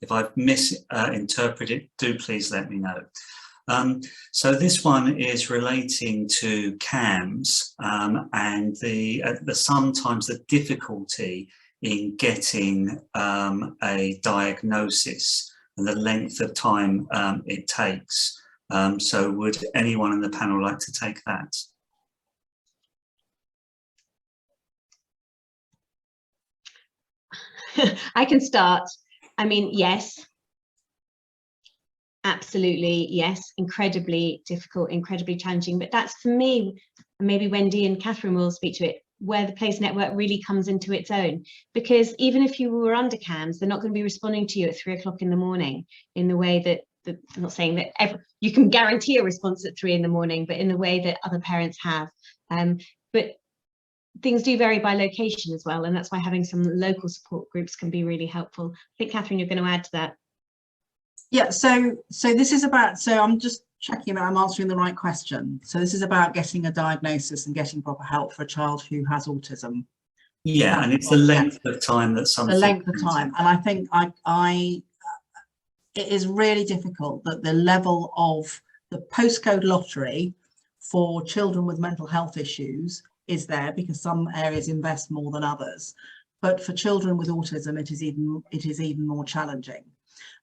if I've misinterpreted, do please let me know. So this one is relating to CAMHS and sometimes the difficulty in getting a diagnosis and the length of time it takes. So would anyone in the panel like to take that? I can start. I mean, yes, absolutely, yes, incredibly difficult, incredibly challenging, but that's for me, and maybe Wendy and Catherine will speak to it, where the Place Network really comes into its own, because even if you were under CAMHS, they're not going to be responding to you at 3 o'clock in the morning in the way that, I'm not saying that you can guarantee a response at 3 in the morning, but in the way that other parents have. But things do vary by location as well, and that's why having some local support groups can be really helpful. I think, Catherine, you're going to add to that. Yeah, so this is about, so I'm just checking that I'm answering the right question. So this is about getting a diagnosis and getting proper help for a child who has autism. Yeah, and it's the length of time that something. The length of time, and I think it is really difficult that the level of the postcode lottery for children with mental health issues is there, because some areas invest more than others, but for children with autism it is even more challenging.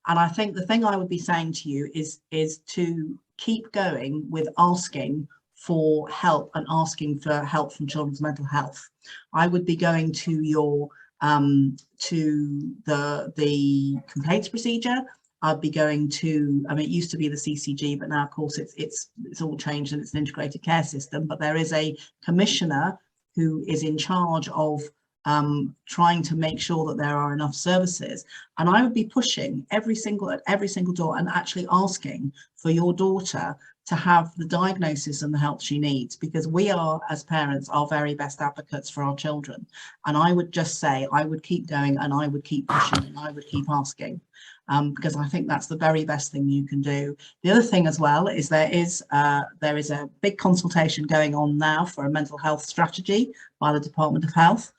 And I think the thing I would be saying to you is to keep going with asking for help and asking for help from children's mental health. I would be going to your to the complaints procedure. I'd be going to, I mean, it used to be the CCG, but now of course it's all changed and it's an integrated care system, but there is a commissioner who is in charge of trying to make sure that there are enough services. And I would be pushing at every single door and actually asking for your daughter to have the diagnosis and the help she needs, because we are, as parents, our very best advocates for our children. And I would just say, I would keep going, and I would keep pushing, and I would keep asking, because I think that's the very best thing you can do. The other thing as well is there is a big consultation going on now for a mental health strategy by the Department of Health.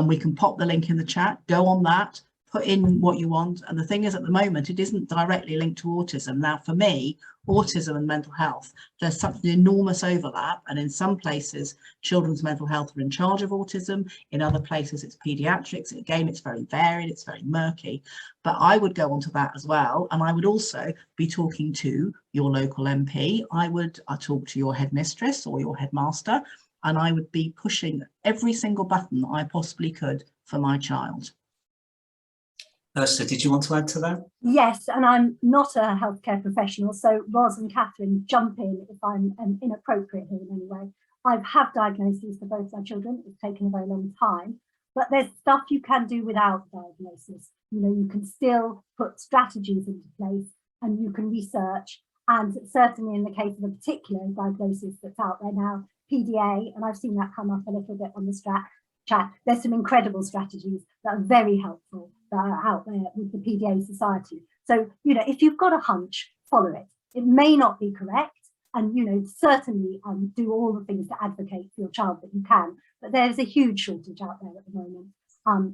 We can pop the link in the chat, go on that, put in what you want. And the thing is, at the moment, it isn't directly linked to autism. Now, for me, autism and mental health, there's such an enormous overlap. And in some places, children's mental health are in charge of autism. In other places, it's pediatrics. Again, it's very varied, it's very murky. But I would go onto that as well. And I would also be talking to your local MP. I talk to your headmistress or your headmaster, and I would be pushing every single button I possibly could for my child. Ursula, did you want to add to that? Yes, and I'm not a healthcare professional, so Ros and Catherine, jump in if I'm inappropriate here in any way. I've had diagnoses for both my children. It's taken a very long time, but there's stuff you can do without diagnosis. You know, you can still put strategies into place, and you can research. And certainly in the case of a particular diagnosis that's out there now, PDA, and I've seen that come up a little bit on the chat, there's some incredible strategies that are very helpful that are out there with the PDA Society. So, you know, if you've got a hunch, follow it. It may not be correct, and, you know, certainly do all the things to advocate for your child that you can, but there's a huge shortage out there at the moment.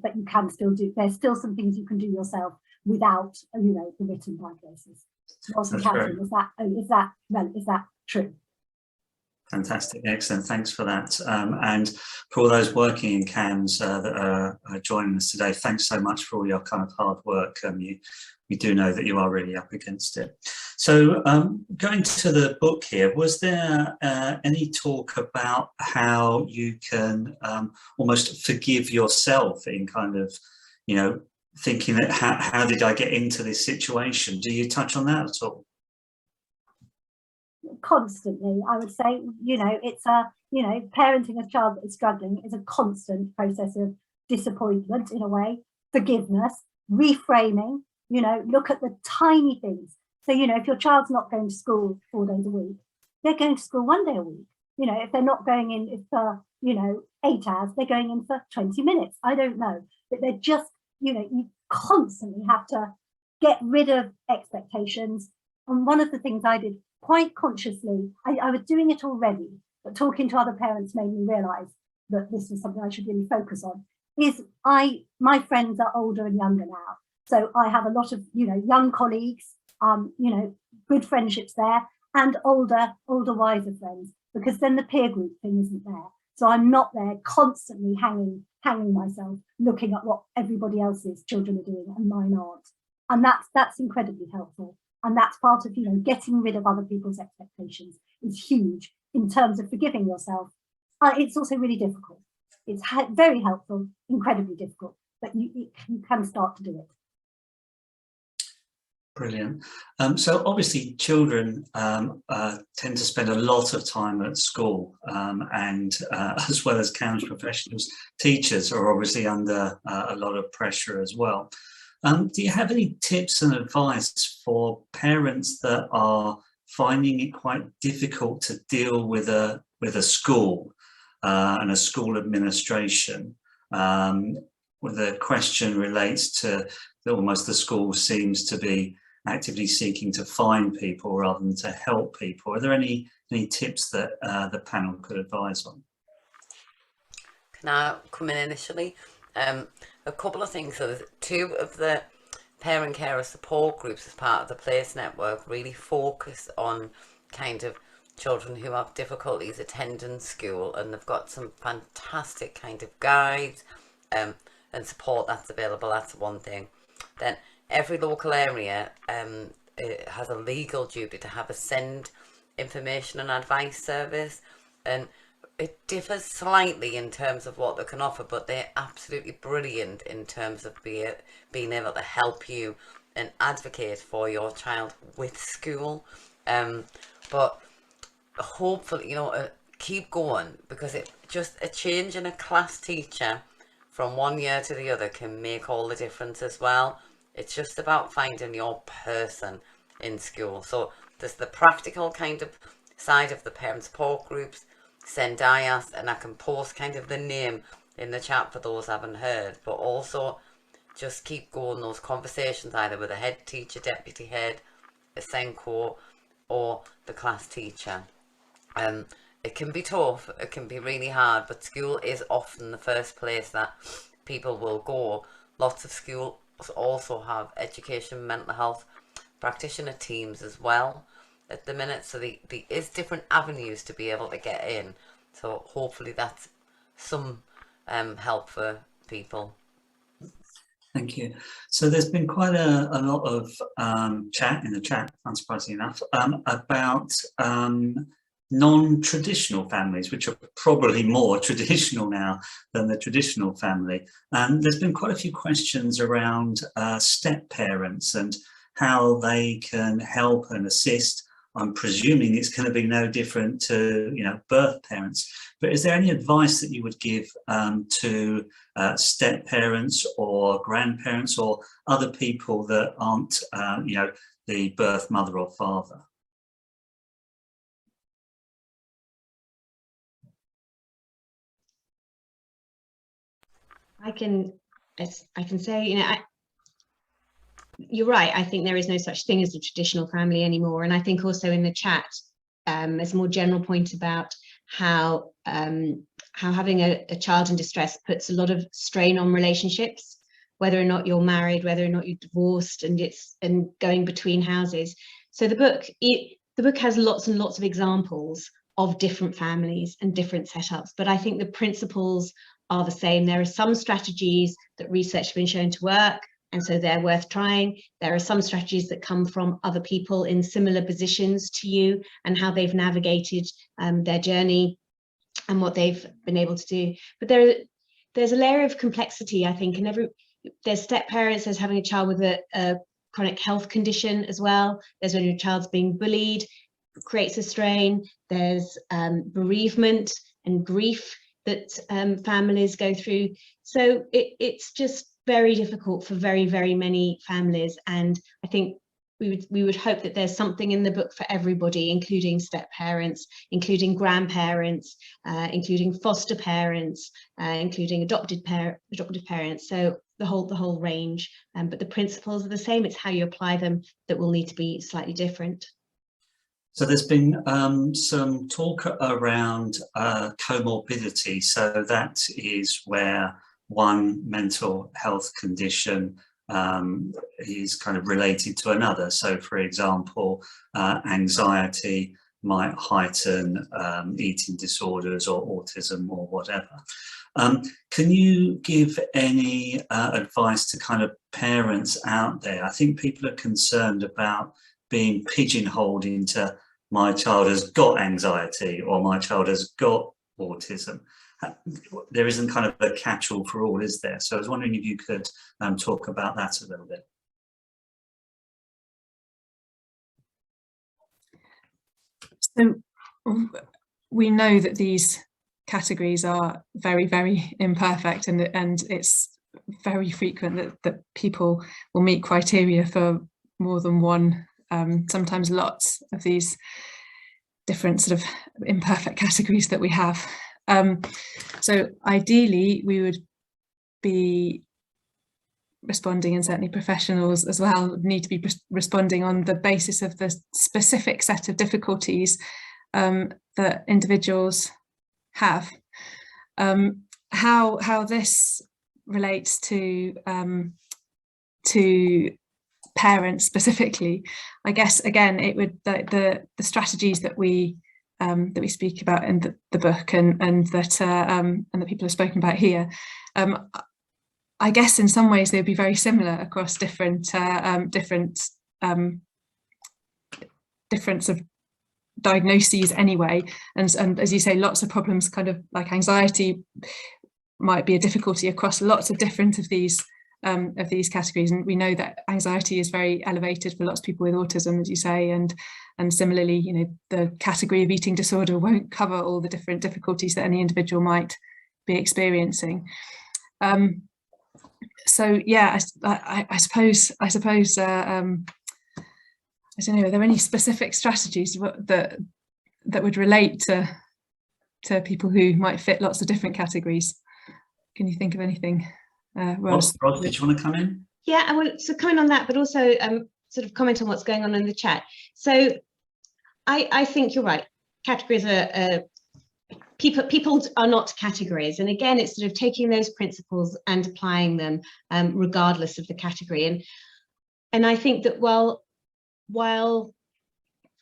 But you can still there's still some things you can do yourself without, you know, the written diagnosis. Ross and Catherine, is that true? Fantastic, excellent, thanks for that. And for all those working in CAMHS that are joining us today, thanks so much for all your kind of hard work. We do know that you are really up against it. So going to the book here, was there any talk about how you can almost forgive yourself in kind of, you know, thinking that how did I get into this situation? Do you touch on that at all? Constantly, I would say, you know, it's parenting a child that is struggling is a constant process of disappointment in a way, forgiveness, reframing, you know, look at the tiny things. So, you know, if your child's not going to school 4 days a week, they're going to school 1 day a week. You know, if they're not going in for, you know, 8 hours, they're going in for 20 minutes. I don't know, but they're just, you know, you constantly have to get rid of expectations. And one of the things I did quite consciously, I was doing it already, but talking to other parents made me realise that this was something I should really focus on, is my friends are older and younger now. So I have a lot of, you know, young colleagues, you know, good friendships there, and older, wiser friends, because then the peer group thing isn't there. So I'm not there constantly hanging myself, looking at what everybody else's children are doing and mine aren't. And that's incredibly helpful. And that's part of, you know, getting rid of other people's expectations is huge in terms of forgiving yourself. It's also really difficult. It's very helpful, incredibly difficult, but you can start to do it. Brilliant. So obviously children tend to spend a lot of time at school, and as well as CAMHS professionals, teachers are obviously under a lot of pressure as well. Do you have any tips and advice for parents that are finding it quite difficult to deal with a school and a school administration? Where the question relates to almost the school seems to be actively seeking to find people rather than to help people. Are there any tips that the panel could advise on? Can I come in initially? A couple of things. So there's 2 of the parent carer support groups as part of the Place Network really focus on kind of children who have difficulties attending school, and they've got some fantastic kind of guides and support that's available. That's one thing. Then every local area it has a legal duty to have a send information and advice service, and it differs slightly in terms of what they can offer, but they're absolutely brilliant in terms of being able to help you and advocate for your child with school. But hopefully, you know, keep going, because it just a change in a class teacher from one year to the other can make all the difference as well. It's just about finding your person in school. So there's the practical kind of side of the parent support groups, send IAS, and I can post kind of the name in the chat for those I haven't heard, but also just keep going those conversations either with a head teacher, deputy head, a SENCO, or the class teacher. It can be tough, it can be really hard, but school is often the first place that people will go. Lots of schools also have education mental health practitioner teams as well at the minute, so there is different avenues to be able to get in, so hopefully that's some help for people. Thank you. So there's been quite a lot of chat in the chat, unsurprisingly enough, about non-traditional families, which are probably more traditional now than the traditional family. And there's been quite a few questions around step parents and how they can help and assist. I'm presuming it's going to be no different to, you know, birth parents. But is there any advice that you would give to step parents or grandparents or other people that aren't, you know, the birth mother or father? I can say, you know, you're right. I think there is no such thing as a traditional family anymore. And I think also in the chat, there's a more general point about how having a child in distress puts a lot of strain on relationships, whether or not you're married, whether or not you're divorced, and going between houses. So the book has lots and lots of examples of different families and different setups, but I think the principles are the same. There are some strategies that research has been shown to work, and so they're worth trying. There are some strategies that come from other people in similar positions to you and how they've navigated their journey and what they've been able to do. But there's a layer of complexity, I think, and there's step parents, there's having a child with a chronic health condition as well. There's when your child's being bullied, creates a strain. There's bereavement and grief that families go through. So it's just very difficult for very, very many families. And I think we would hope that there's something in the book for everybody, including step parents, including grandparents, including foster parents, including adoptive parents. So the whole range. But the principles are the same. It's how you apply them that will need to be slightly different. So there's been some talk around comorbidity. So that is where one mental health condition is kind of related to another. So for example, anxiety might heighten eating disorders or autism or whatever. Can you give any advice to kind of parents out there? I think people are concerned about being pigeonholed into my child has got anxiety or my child has got autism. There isn't kind of a catch-all for all, is there? So I was wondering if you could talk about that a little bit. So we know that these categories are very, very imperfect, and it's very frequent that people will meet criteria for more than one, sometimes lots of these different sort of imperfect categories that we have. So ideally we would be responding, and certainly professionals as well need to be responding on the basis of the specific set of difficulties that individuals have. How this relates to parents specifically, I guess again it would the strategies that we speak about in the book and that people have spoken about here, I guess in some ways they'd be very similar across different of diagnoses anyway, and as you say, lots of problems, kind of like anxiety might be a difficulty across lots of different of these categories, and we know that anxiety is very elevated for lots of people with autism, as you say, and similarly, you know, the category of eating disorder won't cover all the different difficulties that any individual might be experiencing. So yeah, I suppose I don't know, are there any specific strategies that that would relate to people who might fit lots of different categories. Can you think of anything, Ros? Ros, did you want to come in? Yeah, I will. So comment on that, but also sort of comment on what's going on in the chat. So I think you're right. Categories are people are not categories, and again, it's sort of taking those principles and applying them regardless of the category. And I think that while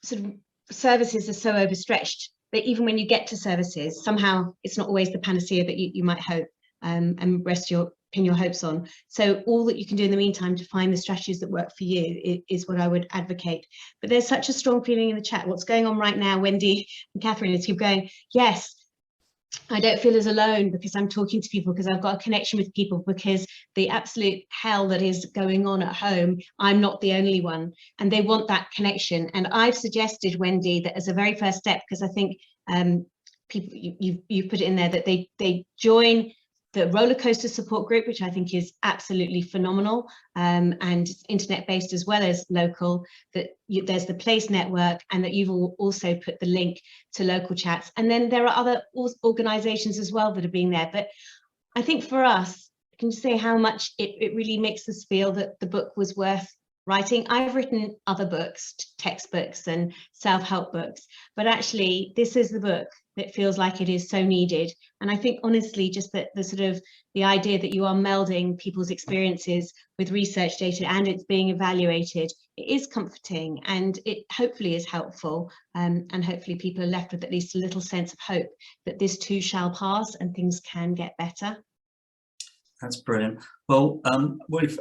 sort of services are so overstretched, that even when you get to services, somehow it's not always the panacea that you might hope and pin your hopes on. So all that you can do in the meantime to find the strategies that work for you is what I would advocate. But there's such a strong feeling in the chat. What's going on right now, Wendy and Catherine, is keep going, yes, I don't feel as alone because I'm talking to people, because I've got a connection with people, because the absolute hell that is going on at home, I'm not the only one, and they want that connection. And I've suggested, Wendy, that as a very first step, because I think people, you put it in there, that they join the roller coaster support group, which I think is absolutely phenomenal, and internet-based as well as local, that there's the Place Network, and that you've also put the link to local chats. And then there are other organisations as well that are being there. But I think for us, I can just say how much it really makes us feel that the book was worth writing. I've written other books, textbooks and self-help books, but actually this is the book that feels like it is so needed. And I think honestly, just that the sort of the idea that you are melding people's experiences with research data and it's being evaluated, it is comforting, and it hopefully is helpful, and hopefully people are left with at least a little sense of hope that this too shall pass and things can get better. That's brilliant. Well, we've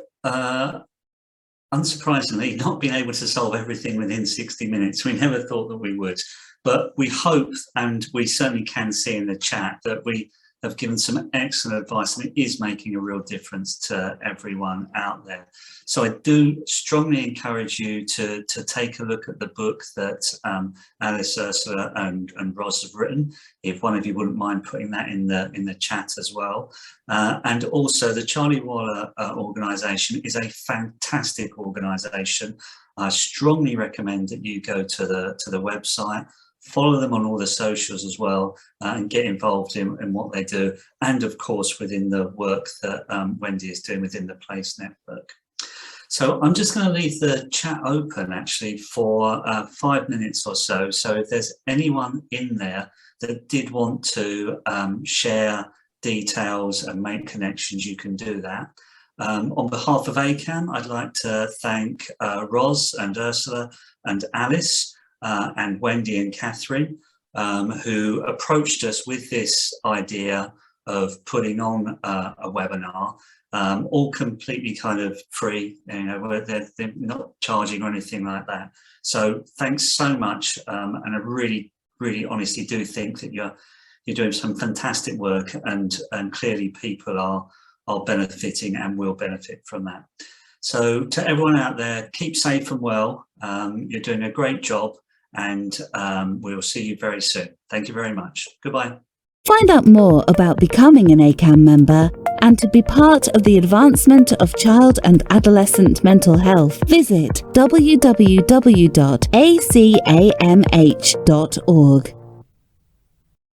unsurprisingly not been able to solve everything within 60 minutes. We never thought that we would, but we hope, and we certainly can see in the chat, that we have given some excellent advice, and it is making a real difference to everyone out there. So I do strongly encourage you to take a look at the book that Alice, Ursula and Ros have written, if one of you wouldn't mind putting that in the chat as well. And also the Charlie Waller organisation is a fantastic organisation. I strongly recommend that you go to the website, follow them on all the socials as well, and get involved in what they do, and of course within the work that Wendy is doing within the Place Network. So I'm just going to leave the chat open actually for 5 minutes or so. So if there's anyone in there that did want to share details and make connections, you can do that. On behalf of ACAM, I'd like to thank Ros and Ursula and Alice and Wendy and Catherine, who approached us with this idea of putting on a webinar, all completely kind of free. You know, they're not charging or anything like that. So thanks so much, and I really honestly do think that you're doing some fantastic work, and clearly people are benefiting and will benefit from that. So to everyone out there, keep safe and well. You're doing a great job, and we'll see you very soon. Thank you very much. Goodbye. Find out more about becoming an ACAM member and to be part of the advancement of child and adolescent mental health. Visit www.acamh.org.